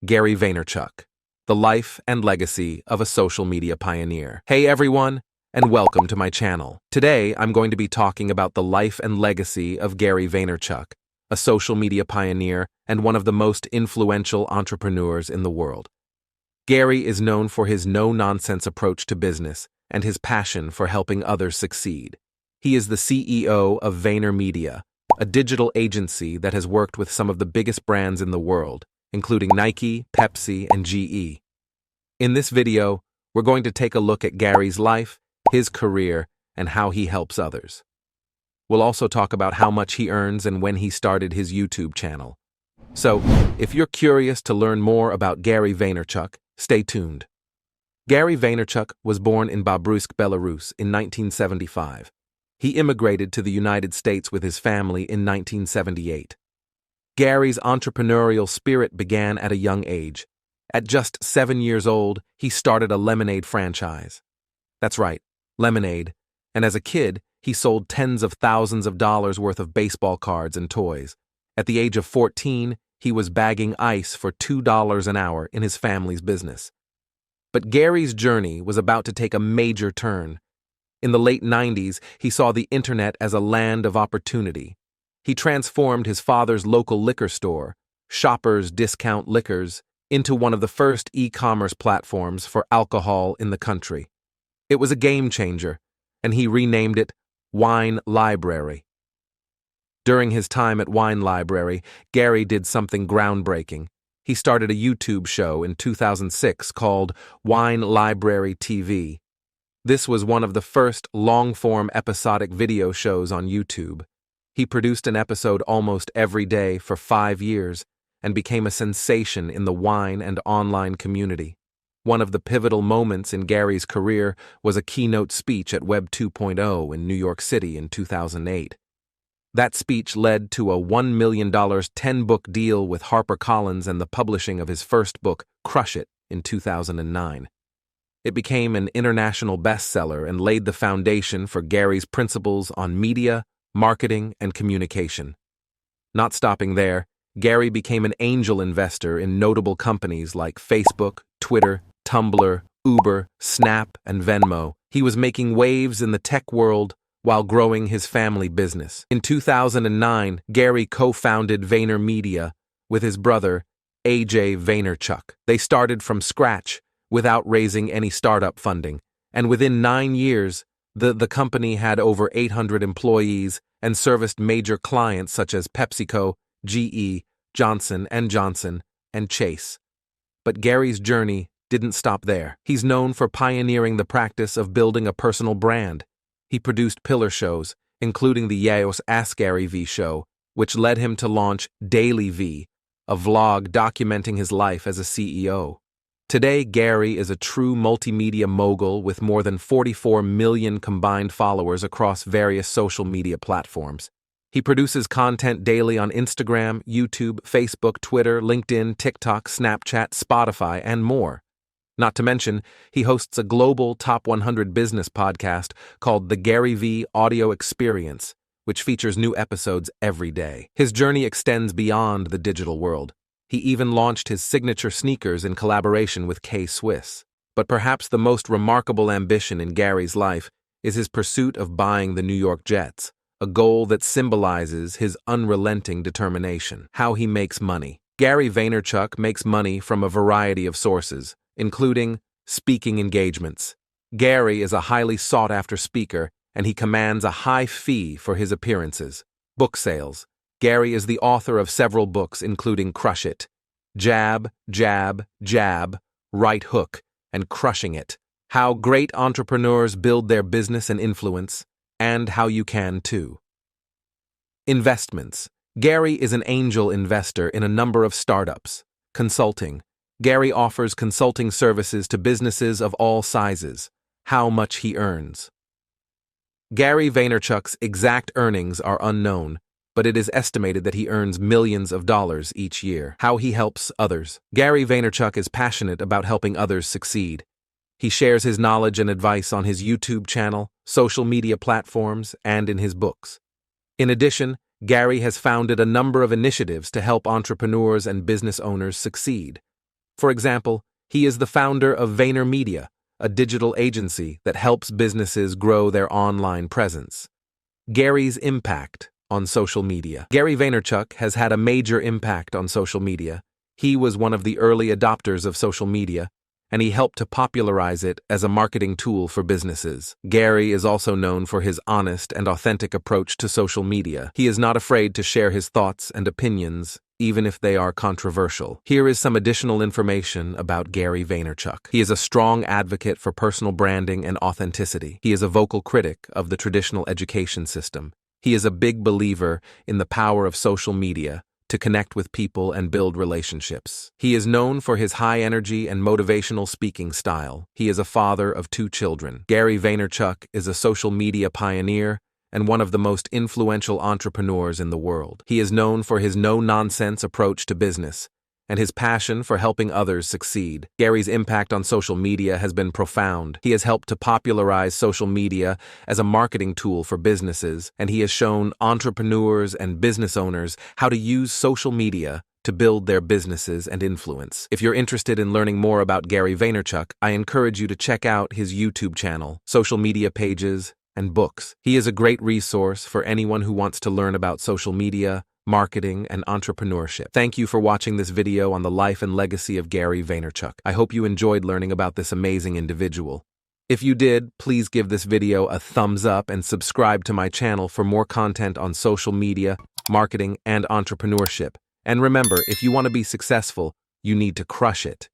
Gary Vaynerchuk, the life and legacy of a social media pioneer. Hey everyone, and welcome to my channel. Today, I'm going to be talking about the life and legacy of Gary Vaynerchuk, a social media pioneer and one of the most influential entrepreneurs in the world. Gary is known for his no-nonsense approach to business and his passion for helping others succeed. He is the CEO of VaynerMedia, a digital agency that has worked with some of the biggest brands in the world, including Nike, Pepsi, and GE. In this video, we're going to take a look at Gary's life, his career, and how he helps others. We'll also talk about how much he earns and when he started his YouTube channel. So, if you're curious to learn more about Gary Vaynerchuk, stay tuned. Gary Vaynerchuk was born in Babruysk, Belarus in 1975. He immigrated to the United States with his family in 1978. Gary's entrepreneurial spirit began at a young age. At just 7 years old, he started a lemonade franchise. That's right, lemonade. And as a kid, he sold tens of thousands of dollars worth of baseball cards and toys. At the age of 14, he was bagging ice for $2 an hour in his family's business. But Gary's journey was about to take a major turn. In the late 90s, he saw the internet as a land of opportunity. He transformed his father's local liquor store, Shoppers Discount Liquors, into one of the first e-commerce platforms for alcohol in the country. It was a game changer, and he renamed it Wine Library. During his time at Wine Library, Gary did something groundbreaking. He started a YouTube show in 2006 called Wine Library TV. This was one of the first long-form episodic video shows on YouTube. He produced an episode almost every day for 5 years and became a sensation in the wine and online community. One of the pivotal moments in Gary's career was a keynote speech at Web 2.0 in New York City in 2008. That speech led to a $1 million 10-book deal with HarperCollins and the publishing of his first book, Crush It, in 2009. It became an international bestseller and laid the foundation for Gary's principles on media, marketing, and communication. Not stopping there, Gary became an angel investor in notable companies like Facebook, Twitter, Tumblr, Uber, Snap, and Venmo. He was making waves in the tech world while growing his family business. In 2009, Gary co-founded VaynerMedia with his brother, AJ Vaynerchuk. They started from scratch without raising any startup funding, and within 9 years, the company had over 800 employees and serviced major clients such as PepsiCo, GE, Johnson & Johnson, and Chase. But Gary's journey didn't stop there. He's known for pioneering the practice of building a personal brand. He produced pillar shows, including the Ask Gary V show, which led him to launch Daily V, a vlog documenting his life as a CEO. Today, Gary is a true multimedia mogul with more than 44 million combined followers across various social media platforms. He produces content daily on Instagram, YouTube, Facebook, Twitter, LinkedIn, TikTok, Snapchat, Spotify, and more. Not to mention, he hosts a global top 100 business podcast called The Gary V Audio Experience, which features new episodes every day. His journey extends beyond the digital world. He even launched his signature sneakers in collaboration with K-Swiss. But perhaps the most remarkable ambition in Gary's life is his pursuit of buying the New York Jets, a goal that symbolizes his unrelenting determination. How he makes money. Gary Vaynerchuk makes money from a variety of sources, including speaking engagements. Gary is a highly sought-after speaker, and he commands a high fee for his appearances. Book sales. Gary is the author of several books, including Crush It, Jab, Jab, Jab, Right Hook, and Crushing It. How great entrepreneurs build their business and influence, and how you can too. Investments. Gary is an angel investor in a number of startups. Consulting. Gary offers consulting services to businesses of all sizes. How much he earns. Gary Vaynerchuk's exact earnings are unknown, but it is estimated that he earns millions of dollars each year. How he helps others. Gary Vaynerchuk is passionate about helping others succeed. He shares his knowledge and advice on his YouTube channel, social media platforms, and in his books. In addition, Gary has founded a number of initiatives to help entrepreneurs and business owners succeed. For example, he is the founder of VaynerMedia, a digital agency that helps businesses grow their online presence. Gary's impact on social media. Gary Vaynerchuk has had a major impact on social media. He was one of the early adopters of social media, and he helped to popularize it as a marketing tool for businesses. Gary is also known for his honest and authentic approach to social media. He is not afraid to share his thoughts and opinions, even if they are controversial. Here is some additional information about Gary Vaynerchuk. He is a strong advocate for personal branding and authenticity. He is a vocal critic of the traditional education system. He is a big believer in the power of social media to connect with people and build relationships. He is known for his high energy and motivational speaking style. He is a father of 2 children. Gary Vaynerchuk is a social media pioneer and one of the most influential entrepreneurs in the world. He is known for his no-nonsense approach to business and his passion for helping others succeed. Gary's impact on social media has been profound. He has helped to popularize social media as a marketing tool for businesses, and he has shown entrepreneurs and business owners how to use social media to build their businesses and influence. If you're interested in learning more about Gary Vaynerchuk, I encourage you to check out his YouTube channel, social media pages, and books. He is a great resource for anyone who wants to learn about social media, marketing, and entrepreneurship. Thank you for watching this video on the life and legacy of Gary Vaynerchuk. I hope you enjoyed learning about this amazing individual. If you did, please give this video a thumbs up and subscribe to my channel for more content on social media, marketing, and entrepreneurship. And remember, if you want to be successful, you need to crush it.